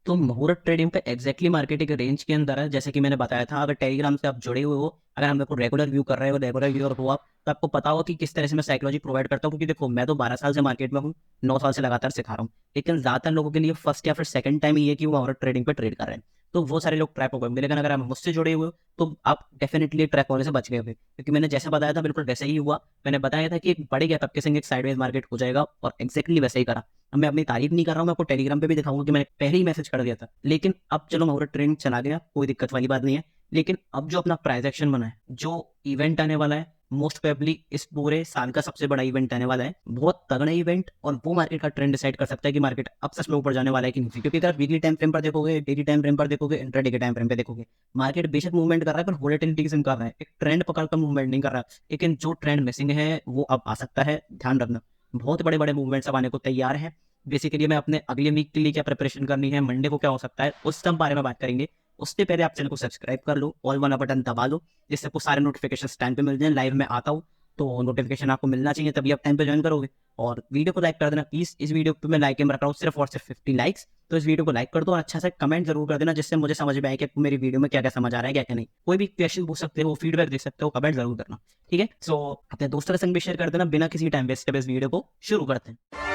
तो मुहूर्त ट्रेडिंग पे एग्जैक्टली मार्केट एक रेंज के अंदर है, जैसे कि मैंने बताया था। अगर टेलीग्राम से आप जुड़े हुए हो, अगर हम को रेगुलर व्यू कर रहे हो, रेगुलर व्यूअर हो आप, तो आपको पता हो कि किस तरह से मैं साइकोलॉजी प्रोवाइड करता हूँ। क्योंकि देखो, मैं तो 12 साल से मार्केट में हूँ, 9 साल से लगातार सिखा रहा हूँ। लेकिन ज्यादातर लोगों के लिए फर्स्ट या फिर सेकंड टाइम ही है कि वो मुहूर्त ट्रेडिंग पे ट्रेड कर रहे हैं, तो वो सारे लोग ट्रैप हो गए। लेकिन अगर आप मुझसे जुड़े हुए हो तो आप डेफिनेटली ट्रैप होने से बच गए होंगे, क्योंकि मैंने जैसा बताया था बिल्कुल वैसे ही हुआ। मैंने बताया था कि एक बड़े गैप आपके संग एक साइडवेज मार्केट हो जाएगा, और एक्जैक्टली वैसे ही करा। अब मैं अपनी तारीफ नहीं कर रहा हूँ, मैं आपको टेलीग्राम पे भी दिखाऊंगा कि मैंने पहले ही मैसेज कर दिया था। लेकिन अब चलो मुहूर्त ट्रेंड चला गया, कोई दिक्कत वाली बात नहीं है। लेकिन अब जो अपना प्राइस एक्शन बना है, जो इवेंट आने वाला है, मोस्ट प्रोबेबली इस पूरे साल का सबसे बड़ा इवेंट आने वाला है, बहुत तगड़ा इवेंट, और वो मार्केट का ट्रेंड डिसाइड कर सकता है कि मार्केट अब सच में ऊपर जाने वाला है कि नहीं। क्योंकि अगर वीकली टाइम फ्रेम पर देखोगे, डेली टाइम फ्रेम पर देखोगे, इंट्राडे के टाइम फ्रेम पे देखोगे, मार्केट बेशक मूवमेंट कर रहा है पर वोलेटिलिटी किस्म कर रहा है, एक ट्रेंड पकड़कर मूवमेंट नहीं कर रहा। लेकिन जो ट्रेंड मिसिंग है वो अब आ सकता है, ध्यान रखना। बहुत बड़े बड़े मूवमेंट्स अब आने को तैयार है। बेसिकली मैं अपने अगले वीक के लिए क्या प्रिपरेशन करनी है, मंडे को क्या हो सकता है, उस सब बारे में बात करेंगे। उससे पहले आप चैनल को सब्सक्राइब कर लो, ऑल वाला बटन दबा लो, जिससे आपको सारे नोटिफिकेशन टाइम पे मिल जाए। लाइव में आता हूँ तो नोटिफिकेशन आपको मिलना चाहिए, तभी आप टाइम पे ज्वाइन करोगे। और वीडियो को लाइक कर देना प्लीज। इस वीडियो पे मैं लाइक रख रहा हूँ सिर्फ और सिर्फ 50 लाइक्स। तो इस वीडियो को लाइक कर दो और अच्छा से कमेंट जरूर कर देना, जिससे मुझे समझ में आए कि मेरी वीडियो में क्या क्या समझ आ रहा है, क्या क्या नहीं। कोई भी क्वेश्चन पूछ सकते हो, फीडबैक दे सकते हो, कमेंट जरूर करना। ठीक है, सो अपने दोस्तों के संग भी शेयर कर देना। बिना किसी टाइम वेस्ट के इस वीडियो को शुरू करते हैं।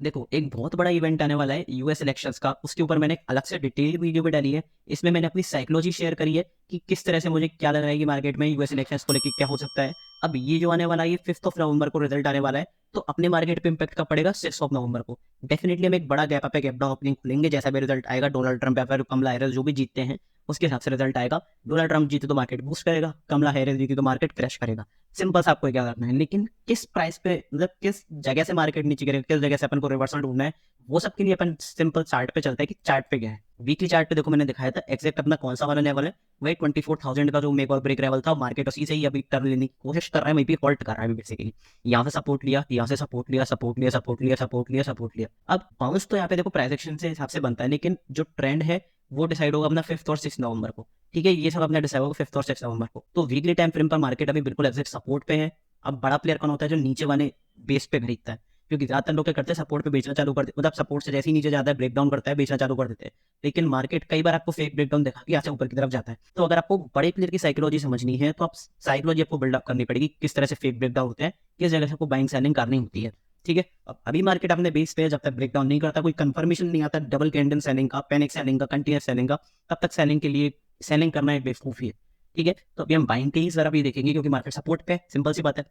देखो, एक बहुत बड़ा इवेंट आने वाला है यूएस इलेक्शंस का, उसके ऊपर मैंने एक अलग से डिटेल वीडियो भी डाली है। इसमें मैंने अपनी साइकोलॉजी शेयर करी है कि किस तरह से मुझे क्या लग रहा है कि मार्केट में यूएस इलेक्शंस को लेकर क्या हो सकता है। अब ये जो आने वाला है, ये 5 नवंबर को रिजल्ट आने वाला है, तो अपने मार्केट पे इम्पैक्ट कब पड़ेगा? 6 नवंबर को। डेफिनेटली हम एक बड़ा गैप पे गैप डाउन ओपनिंग खुलेंगे, जैसा भी रिजल्ट आएगा। डोनाल्ड ट्रंप या फिर कमला हैरिस जो भी जीतते हैं उसके हिसाब से रिजल्ट आएगा। डोनाल्ड ट्रंप जीते तो मार्केट बूस्ट करेगा, कमला हैरिस जीती तो मार्केट क्रैश करेगा। सिंपल सा आपको क्या करना है। लेकिन किस प्राइस पे, मतलब किस जगह से मार्केट नीचे गिरेगा, किस जगह से अपन को रिवर्सल ढूंढना है, वो सब के लिए अपन सिंपल चार्ट पे चलते हैं कि चार्ट पे क्या है। वीकली चार्ट पे देखो, मैंने दिखाया था एग्जैक्ट अपना कौन सा वाला लेवल है। वही 24,000 का जो मेक और ब्रेक लेवल था, मार्केट उसी से ही अभी टर्न लेने की कोशिश कर रहा है, वहीं पे हॉल्ट कर रहा है बेसिकली। यहाँ से सपोर्ट लिया, यहाँ से सपोर्ट लिया, सपोर्ट लिया, सपोर्ट लिया, सपोर्ट लिया, सपोर्ट लिया। अब बाउंस तो यहाँ पे देखो प्राइस एक्शन से हिसाब से बनता है, लेकिन जो ट्रेंड है वो डिसाइड होगा अपना 5 और 6 नवंबर को। ठीक है, ये सब अपना डिसाइड होगा 5 और 6 नवंबर को। तो वीकली टाइम फ्रेम पर मार्केट अभी बिल्कुल एग्जैक्ट सपोर्ट पे है। अब बड़ा प्लेयर कौन होता है? जो नीचे वाले बेस पे खरीदता है। क्योंकि ज्यादातर लोग क्या करते हैं, सपोर्ट पे बेचना चालू कर देते, मतलब सपोर्ट से जैसे ही नीचे जाता है ब्रेक डाउन करता है, बेचना चालू कर देते हैं। लेकिन मार्केट कई बार आपको फेक ब्रेक डाउन दिखा के यहाँ से ऊपर की तरफ जाता है। तो अगर आपको बड़े प्लेयर की साइकोलॉजी समझनी है, तो आप साइकोलॉजी आपको बिल्डअप करनी पड़ेगी, किस तरह से फेक ब्रेक डाउन होते हैं, किस जगह से आपको बाइंग सेलिंग करनी होती है। ठीक है, अब अभी मार्केट अपने बेस पे है, जब तक ब्रेक डाउन नहीं करता, कोई कंफर्मेशन नहीं आता डबल कैंडल सेलिंग का, पैनिक सेलिंग का, कंटिन्यूस सेलिंग का, तब तक सेलिंग के लिए सेलिंग करना एक बेवकूफी है। ठीक है, तो अभी हम बाइंग के ही जरा भी देखेंगे, क्योंकि मार्केट सपोर्ट पे है, सिंपल सी बात है।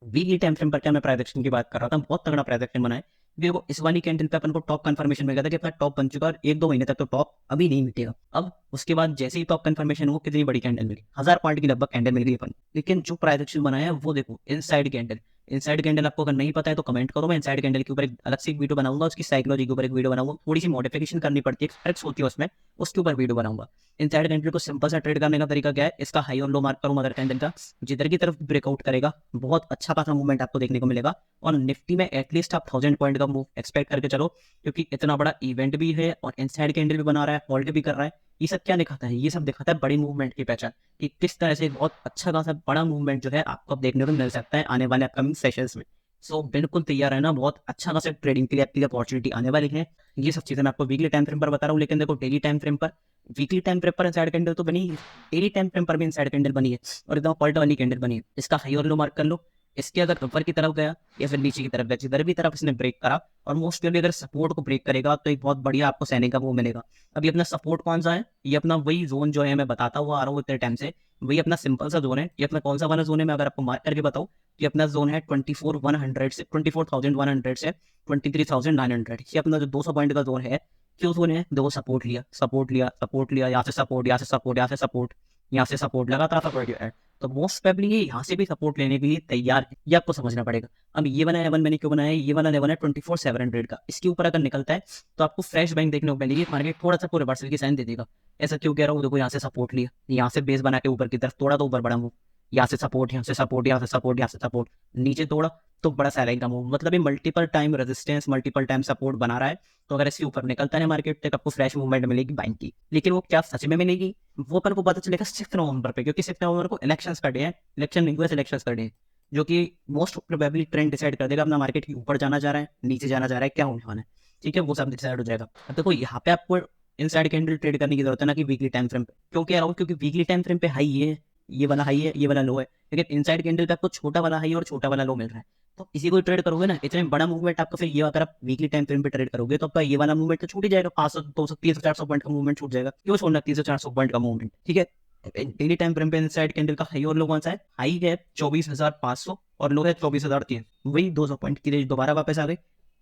वीकली टाइम फ्रेम पर क्या मैं प्राइस एक्शन की बात कर रहा था, बहुत तगड़ा प्राइस एक्शन बना है। देखो, इस वाली कैंडल पे अपन को टॉप कंफर्मेशन मिल गया था कि अपना टॉप बन चुका है, और 1-2 महीने तक तो टॉप अभी नहीं मिटेगा। अब उसके बाद जैसे ही टॉप कंफर्मेशन हो, कितनी बड़ी कैंडल मिली, 1000 पॉइंट की लगभग कैंडल मिल गई अपन। लेकिन जो प्राइस एक्शन बनाया है वो देखो, इनसाइड कैंडल। इनसाइड कैंडल आपको अगर नहीं पता है तो कमेंट करो, मैं इनसाइड कैंडल के ऊपर एक अलग से वीडियो बनाऊंगा, उसकी साइकोलॉजी के ऊपर एक वीडियो बनाऊंगा। थोड़ी सी मॉडिफिकेशन करनी पड़ती है, ट्रिक्स होती है उसमें, उसके ऊपर वीडियो बनाऊंगा। इनसाइड कैंडल को सिंपल सा ट्रेड करने का तरीका क्या है? इसका हाई और लो मार्क करो मदर कैंडल का, जिधर की तरफ ब्रेकआउट करेगा बहुत अच्छा खासा मूवमेंट आपको देखने को मिलेगा। और निफ्टी में एटलीस्ट आप 1000 पॉइंट का मूव एक्सपेक्ट करके चलो, क्योंकि इतना बड़ा इवेंट भी है और इनसाइड कैंडल भी बना रहा है, होल्ड भी कर रहा है। ये सब क्या दिखाता है? ये सब दिखाता है बड़ी मूवमेंट की पहचान, कि किस तरह से बहुत अच्छा खासा बड़ा मूवमेंट जो है आपको अब देखने को मिल सकता है आने वाले अपकमिंग सेशंस में। सो बिल्कुल तैयार रहना, बहुत अच्छा खासा ट्रेडिंग के लिए आपकी अपॉर्चुनिटी आने वाली है। ये सब चीजें मैं आपको वीकली टाइम फ्रेम पर बता रहा हूँ, लेकिन देखो डेली टाइम फ्रेम पर, वीकली टाइम फ्रेम पर इनसाइड कैंडल तो बनी है, डेली टाइम फ्रेम पर भी इनसाइड कैंडल बनी है, और एकदम पॉल्ट वाली कैंडल बनी है। इसका हाई और लो मार्क कर लो। इसके अगर ऊपर की तरफ गया या फिर नीचे की तरफ गया, जिधर भी तरफ इसने ब्रेक करा, और मोस्ट अगर सपोर्ट को ब्रेक करेगा तो एक बहुत बढ़िया आपको सेलिंग का वो मिलेगा। अभी अपना सपोर्ट कौन सा है? ये अपना वही जोन जो है, मैं बताता हुआ आ रहा हूँ इतने टाइम से, वही अपना सिंपल सा जोन है। ये अपना कौन सा वाला जोन है, मैं अगर आपको मार्क करके बताऊँ, ये अपना जोन है 24,100 से 24,100 से 23,900। ये अपना जो 200 पॉइंट का जोन है, क्यों जोन है? देखो, सपोर्ट लिया, सपोर्ट लिया, सपोर्ट लिया, यहाँ से सपोर्ट, यहाँ से सपोर्ट, यहाँ से सपोर्ट, यहाँ से सपोर्ट, लगातार सपोर्ट लिया है। तो मोस्ट प्रोबेबली ये यहाँ से भी सपोर्ट लेने के लिए तैयार है, ये आपको समझना पड़ेगा। अब ये वाला लेवल मैंने क्यों बनाया है? ये वाला लेवल है 24,700 का, इसके ऊपर अगर निकलता है तो आपको फ्रेश बैंक देखने को मिलेगी, मार्केट थोड़ा सा रिवर्सल की साइन दे देगा। ऐसा क्यों कह रहा हूँ? देखो, यहाँ से सपोर्ट लिया, यहाँ से बेस बना के ऊपर की तरफ थोड़ा तो ऊपर बढ़ा हूँ, यहाँ से सपोर्ट, यहाँ से सपोर्ट, यहाँ से सपोर्ट, यहाँ से सपोर्ट, नीचे तोड़ा तो बड़ा सैलिंग का मूव, मतलब ये multiple time resistance, multiple time support बना रहा है। तो अगर इसके ऊपर निकलता है मार्केट तक, आपको फ्रेश मूवमेंट मिलेगी बाइंग की। लेकिन वो क्या सच में मिलेगी, वो अपन को पता चलेगा 6 नवंबर पे, क्योंकि 6 नवंबर को इलेक्शंस का डे है, इलेक्शन यूएस इलेक्शंस का डे है, जो कि मोस्ट प्रोबेबली ट्रेंड डिसाइड कर देगा अपना मार्केट के ऊपर जाना जा रहा है, नीचे जाना जा रहा है, क्या होने वाला है। ठीक है, वो सब डिसाइड हो जाएगा। अब देखो यहाँ पे आपको इनसाइड कैंडल ट्रेड करने की जरूरत है ना कि वीकली टाइम फ्रेम पे। क्यों कह रहा हूँ, क्योंकि वीकली टाइम फ्रेम पे हाई ये वाला हाई है, ये वाला लो है, लेकिन इनसाइड कैंडल पे आपको छोटा वाला हाई और छोटा वाला लो मिल रहा है। तो इसी को ट्रेड करोगे ना, इतने बड़ा मूवमेंट आपका, फिर ये अगर आप वीकली टाइम फ्रेम पे ट्रेड करोगे तो आपका ये वाला मूवमेंट तो छूट ही जाएगा, 500 200 300 400 पॉइंट का मूवमेंट छूट जाएगा। क्यों छोड़ना 300 400 पॉइंट का मूवमेंट। ठीक है, डेली टाइम फ्रेम पे इनसाइड कैंडल का हाई और लो कौन सा है, हाई है 24,500 और लो है 24,300, वही 200 पॉइंट की रेंज दोबारा वापस आ गई।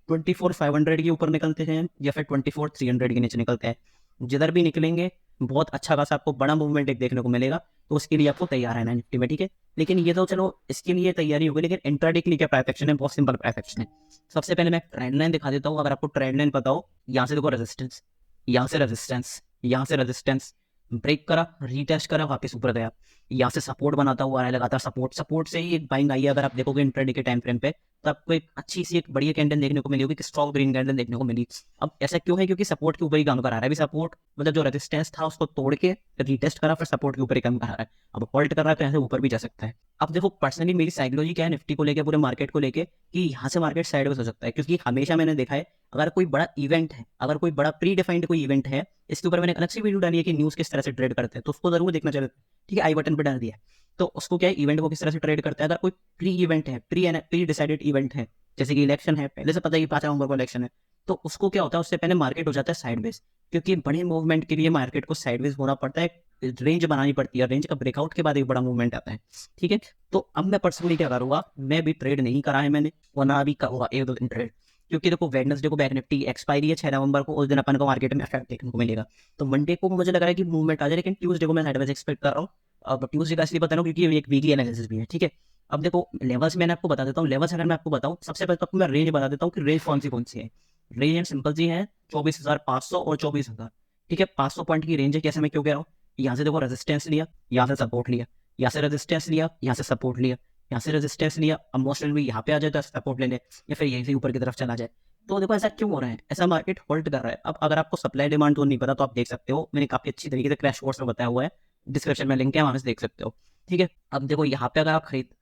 24,500 के ऊपर निकलते हैं या फिर 24,300 के नीचे निकलते हैं, जिधर भी निकलेंगे बहुत अच्छा खासा आपको बड़ा मूवमेंट एक देखने को मिलेगा। तो उसके लिए आपको तैयार रहना है निफ्टी में। ठीक है, लेकिन ये तो चलो इसके लिए तैयारी होगी, लेकिन इंट्राडे के लिए क्या प्राइस एक्शन है, बहुत सिंपल प्राइस एक्शन है। सबसे पहले मैं ट्रेंड लाइन दिखा देता हूँ। अगर आपको ट्रेंड लाइन पता हो, यहाँ से देखो रेजिस्टेंस, यहाँ से रेजिस्टेंस, यहाँ से रेजिस्टेंस, ब्रेक करा, रीटेस्ट करा, वापस ऊपर गया, यहाँ से सपोर्ट बनाता हुआ आ रहा है लगातार, सपोर्ट से ही एक बाइंग आई है। अगर आप देखोगे इंट्राडे के टाइम फ्रेम पे, तो आपको एक अच्छी सी एक बढ़िया कैंडल देखने को मिली होगी, स्ट्रॉन्ग ग्रीन कैंडल देखने को मिली। अब ऐसा क्यों है, क्योंकि सपोर्ट के ऊपर ही काम करा रहा है। अभी सपोर्ट मतलब जो रेजिस्टेंस था उसको तोड़ के रीटेस्ट करा, फिर सपोर्ट के ऊपर ही काम करा रहा है। अब होल्ड कर रहा है तो यहाँ से ऊपर भी जा सकता है। अब देखो पर्सनली मेरी साइकोलॉजी क्या है निफ्टी को लेकर, पूरे मार्केट को लेकर, कि यहाँ से मार्केट साइडवेज हो सकता है। क्योंकि हमेशा मैंने देखा है, अगर कोई बड़ा इवेंट है, अगर कोई बड़ा प्री डिफाइंड कोई इवेंट है, इसके ऊपर मैंने अलग से वीडियो डाली है कि न्यूज़ किस तरह से ट्रेड करते हैं, तो उसको जरूर देखना चाहिए। ठीक है, आई बटन पर डाल दिया। तो उसको क्या है, इवेंट को किस तरह से ट्रेड करता है। अगर कोई प्री इवेंट है, प्री डिसाइडेड इवेंट है, जैसे कि इलेक्शन है, पहले से पता है कि 5 नवंबर को इलेक्शन है, तो उसको क्या होता है, उससे पहले मार्केट हो जाता है साइडवेज। क्योंकि बड़े मूवमेंट के लिए मार्केट को साइडवेज होना पड़ता है, रेंज बनानी पड़ती है, रेंज का ब्रेकआउट के बाद एक बड़ा मूवमेंट आता है। ठीक है, तो अब मैं पर्सनली क्या करूँगा, मैं भी ट्रेड नहीं करा है मैंने, वरना अभी करूँगा 1-2 दिन ट्रेड। क्योंकि देखो वेडनेसडे को बैंक निफ्टी एक्सपायरी है 6 नवंबर को, उस दिन अपन को मार्केट में इफेक्ट देखने को मिलेगा। तो मंडे को मुझे लग रहा है कि मूवमेंट आ जाए, लेकिन ट्यूसडे को मैं साइडवेज एक्सपेक्ट कर रहा हूँ। अब ट्यूसडे का इसलिए बता रहा हूँ क्योंकि एक वीकली एनालिसिस भी है। ठीक है, अब देखो लेवल्स मैंने आपको बता देता हूँ। लेवल्स अगर मैं आपको बताऊँ, सबसे पहले तो आपको मैं रेंज बता देता हूँ कि रेंज कौन सी है। रेंज सिंपल सी है, 24,500 और 24,000। ठीक है, 500 पॉइंट की रेंज है। कैसे, मैं क्यों कह रहा हूँ, यहाँ से देखो रेजिस्टेंस लिया, यहाँ से सपोर्ट लिया, यहाँ से रेजिस्टेंस लिया, यहाँ से सपोर्ट लिया, यहाँ से रेजिस्टेंस लिया, अब मोस्टली भी यहाँ पे आ जाए तो सपोर्ट लेने, या फिर यहीं से ऊपर की तरफ चला जाए। तो देखो ऐसा क्यों हो रहा है, ऐसा मार्केट होल्ड कर रहा है। अब अगर आपको सप्लाई डिमांड तो नहीं पता, तो आप देख सकते हो, मैंने काफी अच्छी तरीके से क्रैश कोर्स में बताया हुआ है, डिस्क्रिप्शन में लिंक है, वहां से देख सकते हो। ठीक है, अब देखो यहाँ पे अगर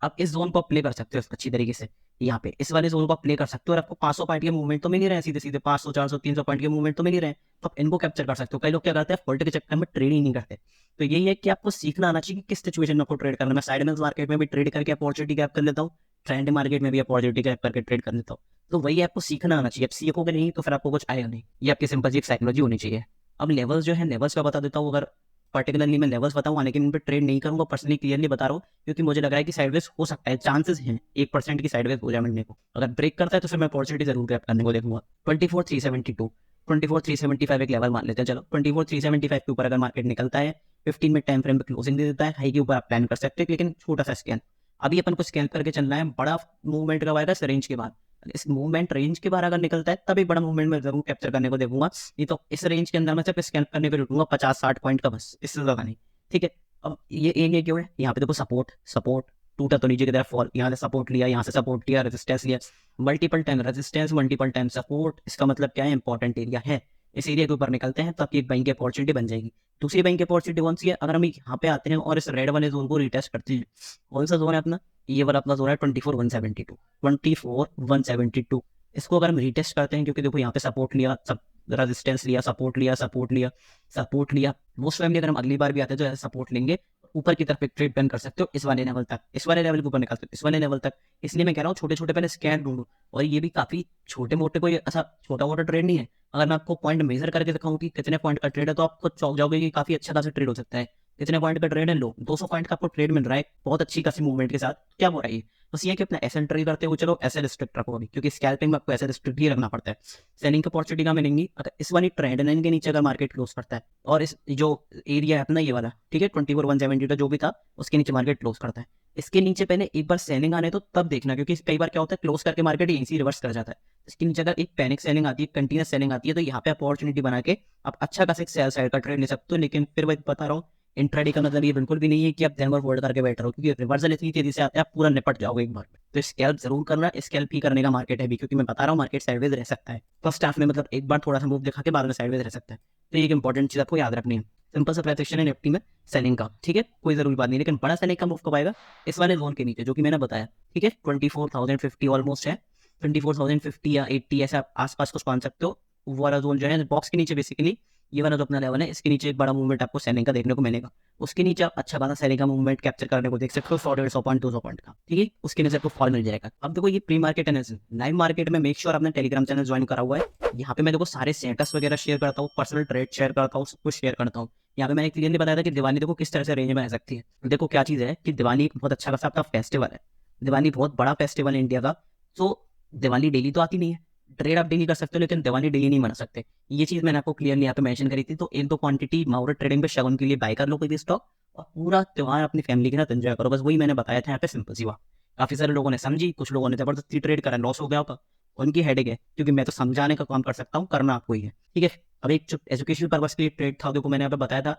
आप इस जोन को प्ले कर सकते हो अच्छी तरीके से, यहाँ पे इस वाले जोन को प्ले कर सकते हो, और आपको 500 पॉइंट के मूवमेंट तो मिल ही रहे हैं, सीधे सीधे 500 400 300 पॉइंट के मूवमेंट तो मिल ही रहे हैं। तो आप इनको कैप्चर कर सकते हो। कई लोग क्या करते हैं, होल्ड के चक्कर में ट्रेड ही नहीं करते। तो यही है कि आपको सीखना आना चाहिए कि किस सिचुएशन में आपको ट्रेड करना है। मैं साइड में मार्केट में भी ट्रेड करके अपॉर्चुनिटी कैप कर लेता हूँ, ट्रेंड मार्केट में भी अपॉर्चुनिटी कैप करके ट्रेड कर लेता हूँ। तो वही आपको सीखना आना चाहिए। अब सीखोगे नहीं तो फिर आपको कुछ आएगा नहीं। ये आपकी सिंपल सी एक साइकोलॉजी होनी चाहिए। अब लेवल्स जो है, लेवल्स का बता देता हूँ। अगर पर्टिकुलरली मैं लेवल्स बताऊंगा, लेकिन इन पर ट्रेड नहीं करूंगा, पर्सनली क्लियरली बता रहा हूँ, क्योंकि मुझे लग रहा है कि साइडवेज हो सकता है, चांसेस हैं 1% की साइडवेज हो जाए मंडे को। अगर ब्रेक करता है तो फिर मैं अपॉर्चुनिटी जरूर ग्रैब करने को देखूंगा। 24,372, 24,375 एक लेवल मान लेते हैं। चलो 24,375 के ऊपर अगर मार्केट निकलता है, 15 मिनट टाइम फ्रेम पे क्लोजिंग दे देता है, हाई के ऊपर आप प्लान कर सकते हैं, लेकिन छोटा सा स्कैन। अभी अपन को स्कैन करके चलना है, बड़ा मूवमेंट कब आएगा, इस रेंज के बाद। इस मूवमेंट रेंज के बाहर अगर निकलता है, तभी बड़ा मूवमेंट में जरूर कैप्चर करने को देखूंगा। नहीं तो इस रेंज के अंदर में सिर्फ स्कैन करने को रुकूंगा 50-60 पॉइंट का, बस, इससे ज्यादा नहीं। ठीक है, अब ये एरिया क्यों है, यहाँ पे देखो सपोर्ट, सपोर्ट टूटा तो नीचे की तरफ फॉल, यहाँ से सपोर्ट लिया, यहाँ से सपोर्ट लिया, रेजिस्टेंस लिया, multiple time resistance, multiple time support. इसका मतलब क्या है, इंपॉर्टेंट एरिया है। इस एरिया के ऊपर निकलते हैं तो आपकी एक बाइंग की अपॉर्चुनिटी बन जाएगी। दूसरी बाइंग की अपॉर्चुनिटी कौन सी है, अगर हम यहाँ पे आते हैं और इस रेड वाले जोन को रिटेस्ट करते हैं, कौन सा जोन है अपना, ये वाला अपना जोन है 24,172, 24,172। इसको अगर हम रिटेस्ट करते हैं, क्योंकि देखो यहाँ पे सपोर्ट लिया, सब रेजिस्टेंस लिया, सपोर्ट लिया, सपोर्ट लिया, सपोर्ट लिया, मोस्ट फैमिली अगर हम अगली बार भी आते हैं तो ऐसा सपोर्ट लेंगे, ऊपर की तरफ एक ट्रेड प्लान कर सकते हो इस वाले लेवल तक, इस वाले लेवल के ऊपर निकाल सकते हो, इस वाले लेवल तक। इसलिए मैं कह रहा हूँ छोटे छोटे पहले स्कैन ढूंढो, और ये भी काफी छोटे मोटे, कोई ऐसा छोटा मोटा ट्रेड नहीं है। अगर मैं आपको पॉइंट मेजर करके दिखाऊं कि कितने पॉइंट का ट्रेड है, तो आप खुद चौंक जाओगे कि काफी अच्छा खासा ट्रेड हो सकता है। कितने पॉइंट का ट्रेड है, लो 200 पॉइंट का आपको ट्रेड मिल रहा है बहुत अच्छी खासी मूवमेंट के साथ। क्या हो रहा है, बस ये कि अपना एस एंट्री करते हो, चलो ऐसे रिस्ट्रिक्ट रखो अभी, क्योंकि स्कैल्पिंग में आपको ऐसे रिस्ट्रिक्ट ही रखना पड़ता है। सेलिंग की अपॉर्चुनिटी कहाँ मिलेंगी, अगर इस वाली ट्रेंड लाइन के नीचे अगर मार्केट क्लोज करता है, और इस जो एरिया है अपना ये वाला, ठीक है 24,172 जो भी था, उसके नीचे मार्केट क्लोज करता है, इसके नीचे पहले एक बार सेलिंग आने तो तब देखना, क्योंकि कई बार क्या होता है, क्लोज करके मार्केट यहीं से रिवर्स कर जाता है। इसके नीचे अगर एक पैनिक सेलिंग आती है, कंटिन्यूस सेलिंग आती है, तो यहाँ पे अपॉर्चुनिटी बना के आप अच्छा खासा एक सेल साइड का ट्रेड ले सकते हो। लेकिन फिर वही बता रहा हूँ, इंट्राडे का मतलब ये बिल्कुल भी नहीं है कि आप दिन भर होल्ड करके बैठ रहे हो, क्योंकि रिवर्सल इतनी तेजी से आता है आप पूरा निपट जाओगे एक बार में। तो स्कैल्प जरूर करना, स्कैल्प ही करने का मार्केट है अभी, क्योंकि मैं बता रहा हूँ मार्केट साइडवेज रह सकता है फर्स्ट हाफ में, मतलब एक बार थोड़ा सा मूव दिखा के बाद में साइडवेज रह सकता है। तो ये एक इंपॉर्टेंट चीज आपको याद रखनी है। सिंपल सा प्रेडिक्शन है निफ्टी में सेलिंग का, ठीक है, कोई जरूरी बात नहीं, लेकिन बड़ा सेलिंग का मूव कब आएगा, इस वाले जोन के नीचे जो कि मैंने बताया, ठीक है, 24,050 ऑलमोस्ट है, 24,050 या 80 ऐसा आसपास कुछ मान सकते हो। वो वाला जोन जो है बॉक्स के नीचे बेसिकली ये वाला जो अपना लेवल है, इसके नीचे एक बड़ा मूवमेंट आपको सेलिंग का देखने को मिलेगा। उसके नीचे आप अच्छा खासा सेलिंग का मूवमेंट कैप्चर करने को देख सकते हो, 100 पॉइंट 200 पॉइंट का, ठीक है, उसके नीचे आपको फॉल मिल जाएगा। अब देखो ये pre market analysis live market में, मेक श्योर आपने टेलीग्राम चैनल ज्वाइन करा हुआ है। यहाँ पे मैं देखो सारे स्टेटस वगैरह शेयर करता हूँ, पर्सनल ट्रेड शेयर करता हूँ, सब कुछ शेयर करता हूँ। यहाँ पे मैंने क्लियरली बताया था कि दिवाली देखो किस तरह से रेंज में आ सकती है। देखो क्या चीज है कि दिवाली एक बहुत अच्छा खासा आपका फेस्टिवल है, दिवाली बहुत बड़ा फेस्टिवल है इंडिया का। तो दिवाली डेली तो आती नहीं है, ट्रेड आप डेली कर सकते हो, लेकिन दिवाली डेली नहीं मना सकते। ये चीज मैंने आपको क्लियरली यहाँ पे मेंशन करी थी। तो एक दो क्वांटिटी मुहूर्त ट्रेडिंग पे शगुन के लिए बाय कर लो कोई भी स्टॉक, और पूरा त्योहार अपनी फैमिली के साथ एंजॉय करो। बस वही मैंने बताया था यहाँ पे, सिंपल सी बात। काफी सारे लोगों ने समझी, कुछ लोगों ने जबरदस्ती ट्रेड करा, लॉस हो गया होगा, उनकी हेडेक है, क्योंकि मैं तो समझाने का काम कर सकता हूँ, करना आपको ही है, ठीक है। अब एक जो एजुकेशनल पर्पज के लिए ट्रेड था, देखो मैंने यहाँ पे बताया था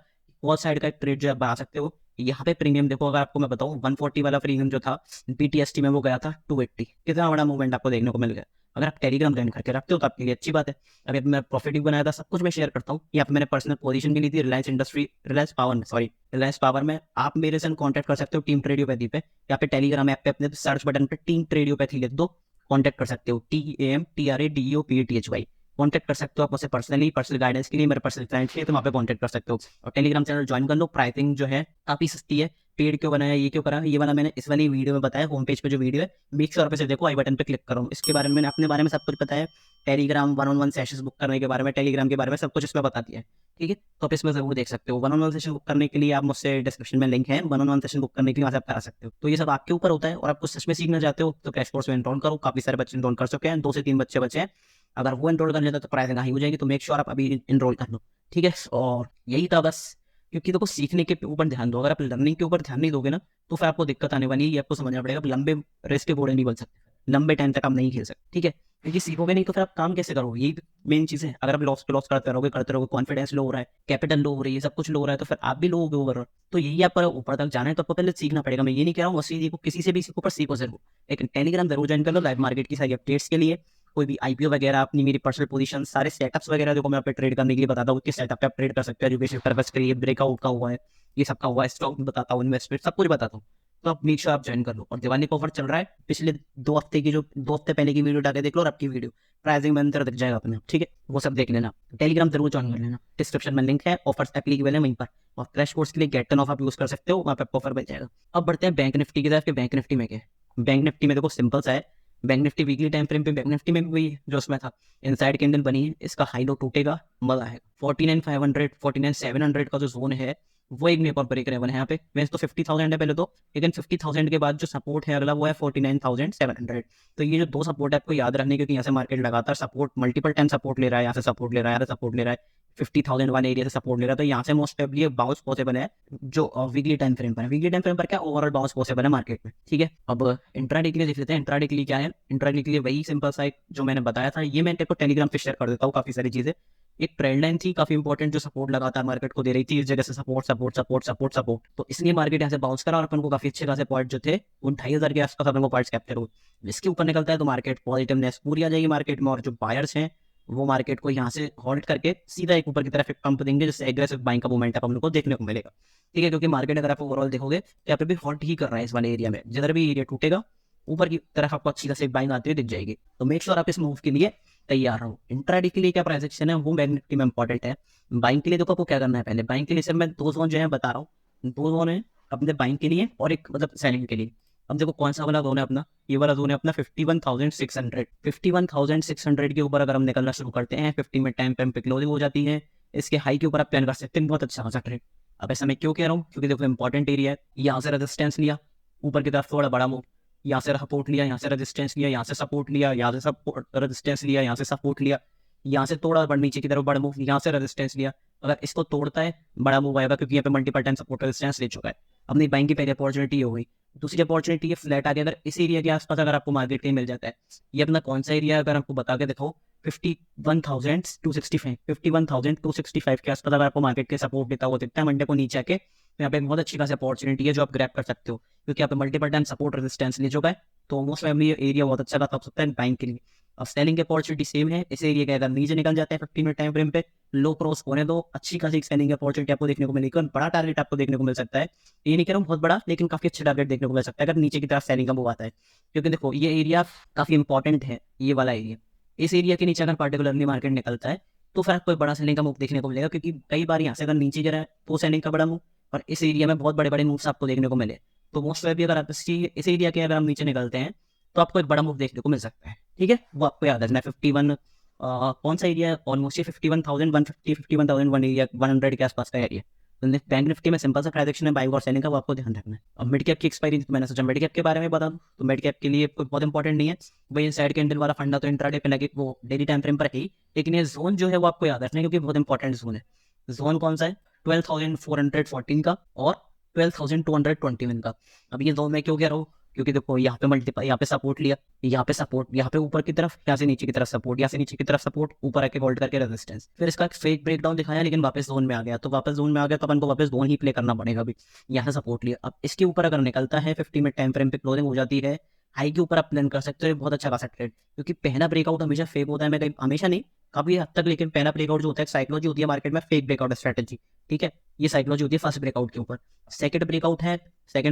कॉल साइड का एक ट्रेड जो आप बना सकते हो। यहाँ पे प्रीमियम देखो, अगर आपको मैं बताऊँ 140 वाला प्रीमियम जो था बीटीएसटी में, वो गया था 280, कितना बड़ा मूवमेंट आपको देखने को मिल गया। अगर आप टेलीग्राम ज्वाइन करके रखते हो तो आपके लिए अच्छी बात है। अभी मैं प्रॉफिट भी बनाया था, सब कुछ मैं शेयर करता हूँ। यहाँ पे मैंने पर्सनल पोजीशन भी ली थी रिलायंस पावर में, सॉरी रिलायंस पावर में। आप मेरे से कॉन्टैक्ट कर सकते हो टीम ट्रेडियोपैथी पे, यहाँ पे टेलीग्राम ऐप पे अपने सर्च बटन पे टीम ट्रेडियोपैथी लिख दो, कॉन्टैक्ट कर सकते हो, TEAMTRADEOPATHY। कॉन्टैक्ट कर सकते हो आप मुझसे पर्सनली, पर्सनल गाइडेंस के लिए, मेरे पर्सनल क्लाइंट के लिए, तो वहाँ पे कॉन्टैक्ट कर सकते हो। और टेलीग्राम चैनल ज्वाइन कर लो, प्राइसिंग जो है काफी सस्ती है। पेड क्यों बनाया, ये क्यों करा, ये वाला मैंने इस वाली वीडियो में बताया, होम पेज पे जो वीडियो है, मेक श्योर पे से देखो, आई बटन पे क्लिक करो, इसके बारे में मैंने अपने बारे में सब कुछ बताया। टेलीग्राम 1-on-1 सेशंस बुक करने के बारे में, टेलीग्राम के बारे में सब कुछ इसमें बता दिया है, ठीक है। तो आप इसमें जरूर देख सकते हो। 1-on-1 सेशन बुक करने के लिए आप मुझसे डिस्क्रिप्शन में लिंक है, 1-on-1 सेशन बुक करने के लिए वहाँ से आप करा सकते हो। तो ये सब आपके ऊपर होता है, और आपको सच में सीखना चाहते हो तो क्रैश कोर्स में एनरोल करो। काफी सारे बच्चे एनरोल कर चुके हैं, 2 से 3 बच्चे बचे हैं। अगर वो एनरोल कर लेते तो प्राइसिंग हाई हो जाएगी, तो मेक श्योर आप अभी एनरोल कर लो, ठीक है। और यही था बस, क्योंकि देखो सीखने के ऊपर ध्यान दो, अगर आप लर्निंग के ऊपर ध्यान नहीं दोगे ना, तो फिर आपको दिक्कत आने वाली है। ये आपको समझना पड़ेगा, लंबे रेस के घोड़े नहीं बन सकते, लंबे टाइम तक आप नहीं खेल सकते, ठीक है, क्योंकि सीखोगे नहीं तो फिर आप काम कैसे करोगे, यही मेन चीज है। अगर आप लॉस पे लॉस करते रहोगे, कॉन्फिडेंस लो हो रहा है, कैपिटल लो हो रही है, सब कुछ लो हो रहा है, तो फिर आप भी लो होगे ओवरऑल। तो यही आपको ऊपर तक जाना है, तो आपको पहले सीखना पड़ेगा। मैं ये नहीं कह रहा हूँ सीखो, किसी से भी सीखो, पर सीखो जरूर। लेकिन टेलीग्राम जरूर ज्वाइन कर लो लाइव मार्केट की सारी अपडेट्स के लिए। कोई भी आईपीओ वगैरह, अपनी मेरी पर्सनल पोजीशन, सारे सेटअप्स वगैरह देखो मैं आप ट्रेड करने के लिए बताता हूँ, किस सेटअप पे आप ट्रेड कर सकते हो, एजुकेशन पर्पस के लिए, ब्रेकआउट का हुआ है, ये सब का हुआ है, स्टॉक बताता हूँ, इन्वेस्टमेंट सब कुछ बताता हूँ। तो आप मेक श्योर आप ज्वाइन कर लो। और दिवाली का ऑफर चल रहा है, पिछले 2 हफ्ते की, जो 2 हफ्ते पहले की वीडियो डाके देख लो, और आपकी वीडियो प्राइसिंग में अंतर दिख जाएगा अपने, ठीक है, वो सब देख लेना। टेलीग्राम जरूर ज्वाइन कर लेना, डिस्क्रिप्शन में लिंक है, ऑफर्स एप्लीकेबल है वहीं पर। और क्रैश कोर्स के लिए गेट 10 ऑफ आप यूज कर सकते हो, वहाँ पे ऑफर मिल जाएगा। अब बढ़ते हैं बैंक निफ्टी की तरफ। बैंक निफ्टी में क्या है, बैंक निफ्टी में देखो सिंपल सा है। Bank Nifty weekly time frame पे, बैंक निफ्टी में भी वही जो उसमें था, इनसाइड कैंडल बनी है, इसका हाई लो टूटेगा, मजा आएगा। 49,500 49,700 का जो जोन है, वो एक मेक और ब्रेक रेवन है यहाँ पे। वैसे तो 50,000 है पहले तो, लेकिन 50,000 के बाद जो सपोर्ट है अगला, वो है 49,700। तो ये जो 2 सपोर्ट है आपको याद रखने, क्योंकि यहाँ से मार्केट लगातार सपोर्ट, मल्टीपल टाइम सपोर्ट ले रहा है, यहाँ से सपोर्ट ले रहा है, यहाँ से सपोर्ट ले रहा है, 50,000 वाले एरिया से सपोर्ट ले रहा है। तो यहाँ से मोस्ट प्रोबेबली बाउंस पॉसिबल है, जो वीकली टाइम फ्रेम पर है। वीकली टाइम फ्रेम पर क्या ओवरऑल बाउंस पॉसिबल है मार्केट में, ठीक है। अब इंट्राडे के लिए देख लेते हैं। इंट्राडे के लिए क्या है, इंट्राडे के लिए वही सिंपल सा एक जो मैंने बताया था, ये मैं तेरे को टेलीग्राम पे शेयर कर देता हूँ काफी सारी चीजें। एक ट्रेंड लाइन थी काफी इंपॉर्टेंट, जो सपोर्ट लगातार मार्केट को दे रही थी, इस जगह से support support support support support. तो इसलिए मार्केट यहाँ से बाउंस करा, और अपन को काफी अच्छे खासे पॉइंट जो थे, उन 2,500 के आसपास अपन को पॉइंट्स कैप्चर हुए। इसके ऊपर निकलता है तो मार्केट पॉजिटिवनेस पूरी आ जाएगी मार्केट में, और जो बायर्स हैं वो मार्केट को यहाँ से होल्ड करके सीधा एक ऊपर की तरफ एक पंप देंगे, जिससे एग्रेसिव बाइंग का मोमेंटम हम लोग को देखने को मिलेगा, ठीक है। क्योंकि मार्केट अगर आप ओवरऑल देखोगे तो यहाँ पे भी होल्ड ही कर रहा है इस वाले एरिया में, जिधर भी एरिया टूटेगा ऊपर की तरफ आपको अच्छी खासी बाइंग आती हुई दिख जाएगी। तो मेक श्योर आप इस मूव के लिए तैयार रहो। इंट्राडे के लिए क्या प्राइस एक्शन है, वो बैंक निफ्टी में इंपॉर्टेंट है। बाइंग के लिए देखो आपको क्या करना है, पहले बाइंग के लिए सर मैं 2 जोन जो है बता रहा हूँ, 2 जोन है अपने बाइंग के लिए, और एक मतलब सेलिंग के लिए। अब देखो कौन सा वाला जोन है अपना, ये वाला जोन है अपना 51,600। 51,600 के ऊपर अगर हम निकलना शुरू करते हैं, 50 में टाइम पे क्लोजिंग हो जाती है, इसके हाई के ऊपर आप प्लान कर सकते हैं, बहुत अच्छा खासा ट्रेड। अब ऐसा मैं क्यों कह रहा हूँ, क्योंकि देखो इंपॉर्टेंट एरिया है, यहाँ से रेजिस्टेंस लिया ऊपर की तरफ थोड़ा बड़ा मूव, यहाँ से सपोर्ट लिया, यहाँ से रेजिस्टेंस लिया, यहाँ से सपोर्ट लिया, यहाँ से सपोर्ट रेजिस्टेंस लिया, यहाँ से सपोर्ट लिया, यहाँ से थोड़ा नीचे की तरफ बड़ा मूव, यहाँ से रेजिस्टेंस लिया। अगर इसको तोड़ता है बड़ा मूव आएगा, क्योंकि यहाँ पे मल्टीपल टाइम सपोर्ट रेजिस्टेंस ले चुका है। अपनी बाइंग की पहली अपॉर्चुनिटी हो गई। दूसरी अपॉर्चुनिटी है फ्लैट आ गया, अगर इस एरिया के आसपास अगर आपको मार्केट कहीं मिल जाता है, ये अपना कौन सा एरिया है अगर आपको बता के दिखाओ, 51,265 51,265 के आसपास अगर आपको मार्केट के सपोर्ट देता हुआ दिखता है मंडे को नीचे आके, तो यहाँ पे एक बहुत अच्छी खासी अपॉर्चुनिटी है जो आप ग्रैब कर सकते हो, क्योंकि यहाँ पे मल्टीपल टाइम सपोर्ट रेजिस्टेंस ले चुका है, तो मोस्ट फैमिली एरिया बहुत अच्छा खासा हो सकता है बैंक के लिए। अब सेलिंग की अपॉर्चुनिटी सेम है, इस एरिया के अगर नीचे निकल जाते हैं 15 मिनट टाइम फ्रेम पे, लो क्रॉस होने दो, अच्छी खासी सेलिंग की अपॉर्चुनिटी आपको देखने को मिलेगी और बड़ा टारगेट आपको देखने को मिल सकता है। ये नहीं कह रहा हूँ बहुत बड़ा, लेकिन काफी अच्छा टारगेट देखने को मिल सकता है अगर नीचे की तरफ सेलिंग का मूव आता है, क्योंकि देखो ये एरिया काफी इंपॉर्टेंट है, ये वाला एरिया। इस एरिया के नीचे अगर पर्टिकुलरली मार्केट निकलता है तो फिर कोई बड़ा सेलिंग का मूव देखने को मिलेगा, क्योंकि कई बार यहाँ से अगर नीचे गिरा है तो सेलिंग का बड़ा मूव, और इस एरिया में बहुत बड़े बड़े मूव्स आपको देखने को मिले, तो मोस्ट प्रोबेबली अगर आप इस एरिया के अगर हम नीचे निकलते हैं तो आपको एक बड़ा मूव देखने को मिल सकता है। ठीक है, वो आपको याद रखना है। 51 कौन सा एरिया है, ऑलमोस्ट 51,150 51,001 एरिया 100 के आसपास का एरिया। तो बैंक निफ्टी में सिंपल सा ट्रांजेक्शन है बाइंग और सेलिंग का, वो आपको ध्यान रखना है। अब मिड कैप की एक्सपायरी, तो मैंने सोचा मिड कैप के बारे में बता दूं, तो मिड कैप के लिए कोई बहुत इंपॉर्टेंट नहीं है भाई, साइड कैंडल वाला फंडा तो इंट्राडे पे लगे, वो डेली टाइम फ्रेम पर ही, लेकिन ये जोन जो है वो आपको याद रखना है, क्योंकि बहुत इंपॉर्टेंट जोन है। जोन कौन सा है, 12,414 का और 12,221 का। अब ये जोन में क्यों कह रहा हूँ, क्योंकि देखो यहाँ पे मल्टीपल, यहाँ पे सपोर्ट लिया, यहाँ पे सपोर्ट, यहाँ पे ऊपर की तरफ, यहाँ से नीचे की तरफ सपोर्ट, यहाँ से नीचे की तरफ सपोर्ट, ऊपर आके होल्ड करके रेजिस्टेंस, फिर इसका फेक ब्रेकडाउन दिखाया, लेकिन वापस जोन में आ गया, तो वापस जोन में आ गया तो अपन को वापस जोन ही प्ले करना पड़ेगा। अभी यहाँ से सपोर्ट लिया, अब इसके ऊपर अगर निकलता है 50 मिनट टाइम फ्रेम पे क्लोजिंग हो जाती है, हाई के ऊपर आप प्लान कर सकते हो, बहुत अच्छा खासा ट्रेड, क्योंकि पहला ब्रेकआउट हमेशा फेक होता है, मैं कहीं हमेशा नहीं काफी हद तक, लेकिन पहला ब्रेकआउट जो होता है साइकोलॉजी होती है मार्केट में, फेक ब्रेकआउट स्ट्रेटेजी। ठीक है, ये साइकोलॉजी होती है फर्स्ट ब्रेकआउट के ऊपर। सेकंड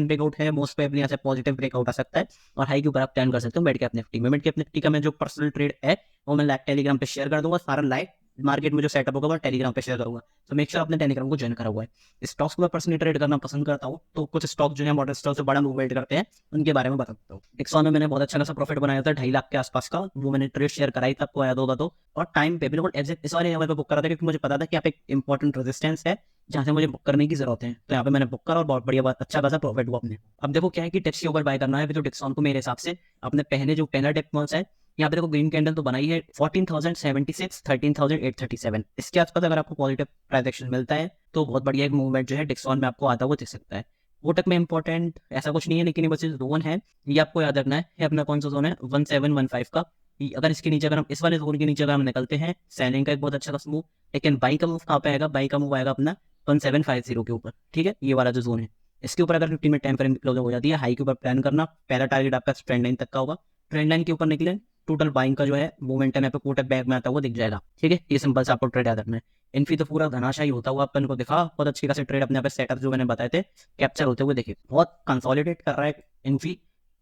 ब्रेकआउट है मोस्ट प्रोबेबली यहाँ से पॉजिटिव ब्रेकआउट आ सकता है, और हाई के ऊपर आप प्लान कर सकते हो मिड कैप निफ्टी में। मिड कैप निफ्टी का मैं जो पर्सनल ट्रेड है वो मैं लाइव टेलीग्राम पे शेयर कर दूंगा, सारा लाइव मार्केट में जो सेटअप होगा वो टेलीग्राम पे शेयर करूंगा, तो मेक श्योर आपने टेलीग्राम को ज्वाइन करा हुआ है। स्टॉक्स को मैं पर्सनली ट्रेड करना पसंद करता हूँ, तो कुछ स्टॉक जो है मॉडल स्टॉक से बड़ा मूवमेंट करते हैं उनके बारे में बता सकता हूँ। डिक्सॉन में मैंने बहुत अच्छा खासा प्रॉफिट बनाया था 2.5 लाख के आसपास का, वो मैंने ट्रेड शेयर कराई था, आपको याद होगा तो, और टाइम पे बिल्कुल एग्जैक्ट इस वाले लेवल पे बुक करा था, क्योंकि मुझे पता था कि आप एक इंपॉर्टेंट रेजिस्टेंस है जहाँ से मुझे बुक करने की जरूरत है, तो यहाँ पे मैंने बुक करा और बहुत बढ़िया बात, अच्छा खासा प्रॉफिट हुआ अपने। अब देखो क्या है कि टेक्स के ऊपर बाय करना है तो डिस्काउंट को मेरे हिसाब से अपने पहले जो पहला टेक कौन सा है, यहाँ पे देखो ग्रीन कैंडल तो बनाई है 14,076 13,837, इसके आसपास अगर आपको पॉजिटिव ट्रांजेक्शन मिलता है तो बहुत बढ़िया एक मूवमेंट जो है डिस्काउंट में आपको आता हुआ दिख सकता है। वो तक में इंपॉर्टेंट ऐसा कुछ नहीं है, लेकिन ये बस जोन है, ये आपको याद रखना है। अपना कौन सा जोन है 1715 का, अगर इसके नीचे अगर हम इस वाले जोन के नीचे अगर हम निकलते हैं, सेलिंग का एक बहुत अच्छा मूव, लेकिन बाई का मूव कहाँ पे आएगा, बाई का मूव आएगा अपना 1750 के ऊपर। ठीक है, ये वाला जो जोन है, इसके ऊपर अगर 15 मिनट टाइम फ्रेम क्लोज हो जाती है, हाई के ऊपर प्लान करना, पहला टारगेट आपका ट्रेंड लाइन तक का होगा, ट्रेंड लाइन के ऊपर निकले टोटल बाइंग का जो है मोमेंटम यहाँ पे कोटक बैंक में आता हुआ दिख जाएगा। ठीक है, ये सिंपल से आपको ट्रेड याद रखना है। इनफी तो पूरा घनाशाही होता हुआ अपन को दिखा, बहुत अच्छी खासी ट्रेड अपने यहाँ पे सेटअप जो मैंने बताए थे कैप्चर होते हुए देखिए, बहुत कंसोलिडेट कर रहा है इनफी,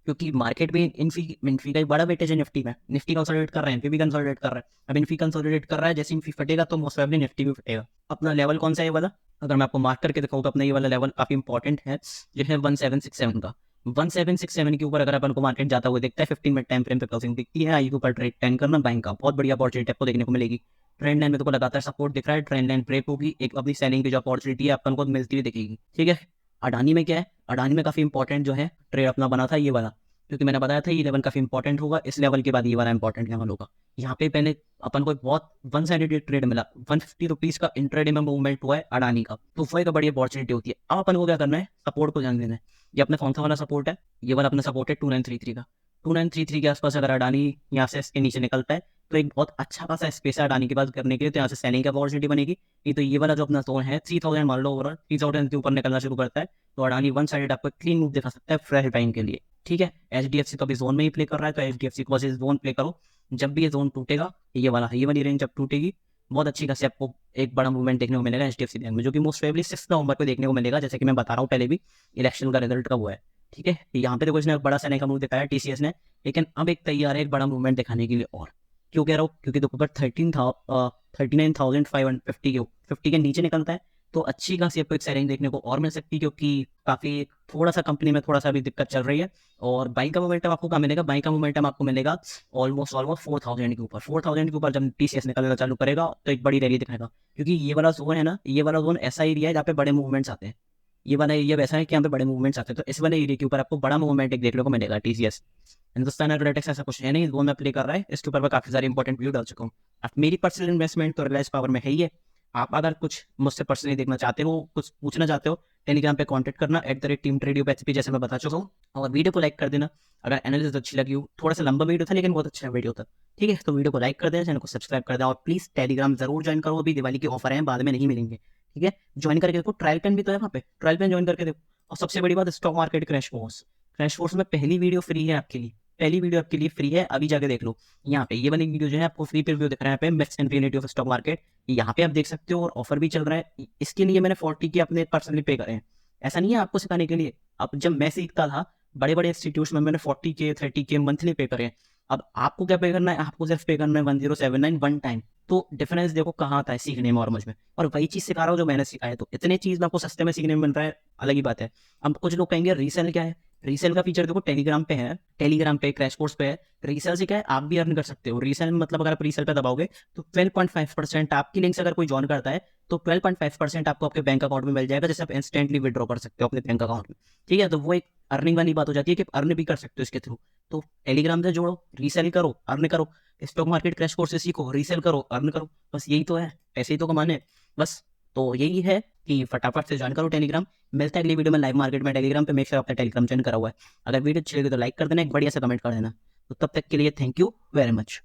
क्योंकि मार्केट में इनफी का एक बड़ा वेटेज है निफ्टी में, निफ्टी कंसोलिडेट कर रहा है, इनफी भी कंसोलिडेट कर रहा है। अब इनफी कंसोलिडेट कर रहा है, जैसे इनफी फटेगा तो मोस्ट प्रोबेबली निफ्टी भी फटेगा। अपना लेवल कौन सा है ये वाला, अगर मैं आपको मार्क करके दिखाऊँ तो अपना ये वाला लेवल काफी इंपॉर्टेंट है, जो है 1767 का। 1767 के ऊपर अगर अपन को मार्केट जाता हुआ देखता है, 15 मिनट टाइम फ्रेम पे क्लोजिंग दिखती है, आई के ऊपर ट्रेड टाइम करना बैंक का बहुत बढ़िया अपॉर्चुनिटी आपको देखने को मिलेगी। ट्रेंड लाइन में तो लगातार सपोर्ट दिख रहा है, ट्रेंड लाइन ब्रेक होगी, एक अपनी सेलिंग की जो अपॉर्चुनिटी है अपन को मिलती हुई दिखेगी। ठीक है, अडानी में क्या है, अडानी में काफी इंपॉर्टेंट जो है ट्रेड अपना बना था ये वाला, क्योंकि मैंने बताया था ये लेवल काफी इंपॉर्टेंट होगा, इस लेवल के बाद ये वाला इंपॉर्टेंट लेवल होगा। यहाँ पे पहले अपन को बहुत वन साइडेड ट्रेड मिला, 150 रुपीज का इंट्राडे में मूवमेंट हुआ है अडानी का, तो वो एक बड़ी अपॉर्चुनिटी होती है। अब अपन को क्या करना है, सपोर्ट को ध्यान देना है। ये अपना कौन सा वाला सपोर्ट है, ये वाला अपना सपोर्ट है 2933 का। 2933 के आसपास अगर अडानी यहाँ से इसके नीचे निकलता है तो एक बहुत अच्छा खासा स्पेस है अडानी के पास करने के लिए, तो यहाँ से सेलिंग की अपॉर्चुनिटी बनेगी। नहीं तो ये वाला जो अपना जोन है 3000 मान लो, ओवरऑल 3000 के ऊपर निकलना शुरू करता है तो अडानी वन साइडेड आपको क्लीन मूव दिखा सकता है फ्रेश टाइम के लिए। ठीक है, HDFC तो अभी जोन में ही प्ले कर रहा है, तो HDFC को जोन प्ले करो, जब भी ये जोन टूटेगा, ये वाली रेंज जब टूटेगी, बहुत अच्छी खासी आपको एक बड़ा मूवमेंट देखने को मिलेगा HDFC बैंक में, जो कि मोस्ट प्रोबेबली 6 नवंबर को देखने को मिलेगा, जैसे कि मैं बता रहा हूँ पहले भी, इलेक्शन का रिजल्ट कब हुआ है। ठीक है, यहाँ पे तो कुछ ने बड़ा सेलिंग का मूव दिखाया TCS ने, लेकिन अब एक तैयार है एक बड़ा मूवमेंट दिखाने के लिए। और क्यों कह रहा हूँ, क्योंकि देखो अगर 39,550 के 50 के नीचे निकलता है तो अच्छी खासी आपको एक सेलिंग देखने को और मिल सकती है, क्योंकि काफी थोड़ा सा कंपनी में थोड़ा सा भी दिक्कत चल रही है। और बाइंग का मोमेंटम आपको कहाँ मिलेगा, बाइंग का मोमेंटम आपको मिलेगा ऑलमोस्ट 4000 के ऊपर। 4000 के ऊपर जब TCS निकलना चालू करेगा तो एक बड़ी रैली दिखाएगा, क्योंकि ये वाला जोन है ना, ये वाला जोन ऐसा एरिया है जहाँ पे बड़े मूवमेंट्स आते हैं, ये वाला एरिया वैसा है कि यहाँ पे बड़े मूवमेंट्स आते हैं, तो इस वाले एरिया के ऊपर आपको बड़ा मूवमेंट एक देखने को मिलेगा। TCS हिंदुस्तान एरोनॉटिक्स ऐसा कुछ है नहीं, जोन में प्ले कर रहा है, इसके ऊपर मैं काफी सारी इंपॉर्टेंट व्यू डाल चुका हूँ। अब मेरी पर्सनल इन्वेस्टमेंट तो रिलायंस पावर में है ही है, आप अगर कुछ मुझसे पर्सनली देखना चाहते हो, कुछ पूछना चाहते हो, टेलीग्राम पे कांटेक्ट करना @team ट्रेडियो पे, जैसे मैं बता चुका हूँ। और वीडियो को लाइक कर देना अगर एनालिसिस अच्छी लगी हो, थोड़ा सा लंबा वीडियो था लेकिन बहुत अच्छा वीडियो था। ठीक है, तो वीडियो को लाइक कर देना, चैनल को सब्सक्राइब कर देना, और प्लीज टेलीग्राम जरूर ज्वाइन करो, अभी दिवाली के ऑफर हैं, बाद में नहीं मिलेंगे। ठीक है, ज्वाइन करके देखो, ट्रायल पेन भी तो है वहाँ पे, ट्रायल पेन ज्वाइन करके देखो। और सबसे बड़ी बात, stock market crash course, crash course में पहली वीडियो फ्री है आपके लिए, पहली वीडियो आपके लिए फ्री है, अभी जाके देख लो। यहाँ पे ये वाली वीडियो जो है आपको फ्री प्रीव्यू दिख रहा है यहाँ पे, myths and reality of stock market, यहाँ पे आप देख सकते हो, और ऑफर भी चल रहा है। इसके लिए मैंने 40 के अपने पर्सनली पे करे हैं, ऐसा नहीं है आपको सिखाने के लिए। अब जब मैं सीखता था बड़े बड़े इंस्टीट्यूट में, मैंने 40 के 30 के मंथली पे करे हैं। अब आपको क्या पे करना है, आपको सिर्फ पे करना है 1079 वन टाइम। तो डिफरेंस देखो कहाँ आता है सीखने में और मुझ में, और वही चीज सिखा रहा हूँ जो मैंने सीखा है। तो इतने चीज आपको सस्ते में सीखने में मिल रहा है, अलग ही बात है। अब कुछ लोग कहेंगे रीसेल क्या है, रीसेल का फीचर देखो टेलीग्राम पे है, टेलीग्राम पे क्रैश कोर्स पे है। रीसेल से क्या है, आप भी अर्न कर सकते हो। रीसेल मतलब अगर आप रीसेल पे दबाओगे तो 12.5% आपकी लिंक से अगर कोई ज्वाइन करता है तो 12.5% आपको आपके बैंक अकाउंट में मिल जाएगा, जैसे आप इंस्टेंटली विड्रॉ कर सकते हो अपने बैंक अकाउंट में। ठीक है, तो वो एक अर्निंग वाली बात हो जाती है कि आप अर्न भी कर सकते हो इसके थ्रू। तो टेलीग्राम से जोड़ो, रीसेल करो, अर्न करो, स्टॉक मार्केट क्रैश कोर्स से सीखो, रीसेल करो, अर्न करो, बस यही तो है, पैसे ही तो कमाने हैं बस। तो यही है कि फटाफट से ज्वाइन करो टेलीग्राम। मिलता है अगली वीडियो में लाइव मार्केट में टेलीग्राम पे, मेक श्योर आपने टेलीग्राम ज्वाइन करा हुआ है। अगर वीडियो अच्छी लगी तो लाइक कर देना, एक बढ़िया से कमेंट कर देना। तो तब तक के लिए थैंक यू वेरी मच।